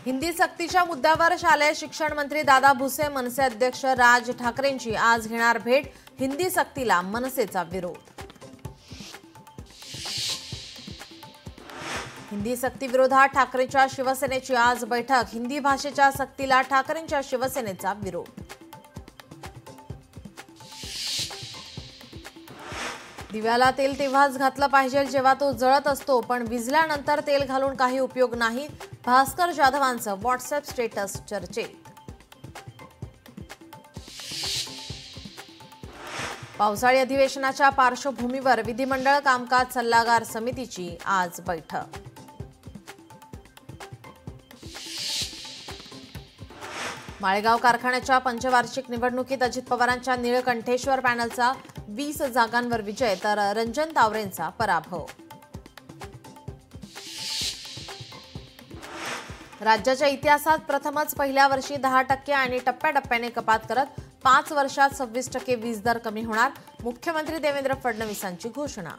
हिंदी सक्तीच्या मुद्द्यावर शालेय शिक्षण मंत्री दादा भुसे मनसे अध्यक्ष राज ठाकरेंची आज घेणार भेट। हिंदी सक्तीला मनसेचा विरोध। हिंदी सक्ती विरोधात ठाकरेंच्या शिवसेनेची आज बैठक। हिंदी भाषेच्या सक्तीला ठाकरेंच्या शिवसेनेचा विरोध। दिव्याला तेल तेव्हाच घातलं पाहिजे जेव्हा तो जळत असतो, पण विझल्यानंतर तेल घालून काही उपयोग नाही। भास्कर जाधवांचं व्हॉट्सअप स्टेटस चर्चेत। पावसाळी अधिवेशनाच्या पार्श्वभूमीवर विधिमंडळ कामकाज सल्लागार समितीची आज बैठक। माळेगाव कारखान्याच्या पंचवार्षिक निवडणुकीत अजित पवारांच्या निळकंठेश्वर पॅनलचा 20 जागांवर विजय तर रंजन तावरेंचा पराभव। राज्याच्या इतिहासात प्रथमच पहिल्या वर्षी 10% आणि टप्प्याटप्प्याने कपात करत 5 वर्षात 26% वीज दर कमी होणार। मुख्यमंत्री देवेंद्र फडणवीसांची घोषणा।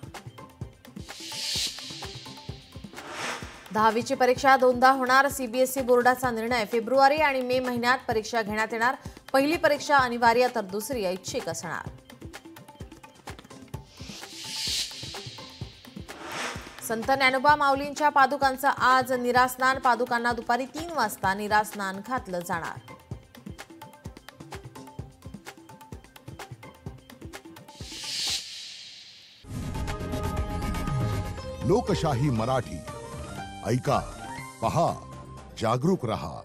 10वीची परीक्षा दोनदा होणार। सीबीएसई बोर्डाचा निर्णय। फेब्रुवारी आणि मे महिन्यात परीक्षा घेण्यात येणार। पहिली परीक्षा अनिवार्य तर दुसरी ऐच्छिक असणार। संत ज्ञानोबा माऊलींच्या पादुकांचं आज निरास्नान। पादुकांना दुपारी 3 वाजता निरास्नान घातलं जाणार। लोकशाही मराठी ऐका, पहा, जागरूक रहा।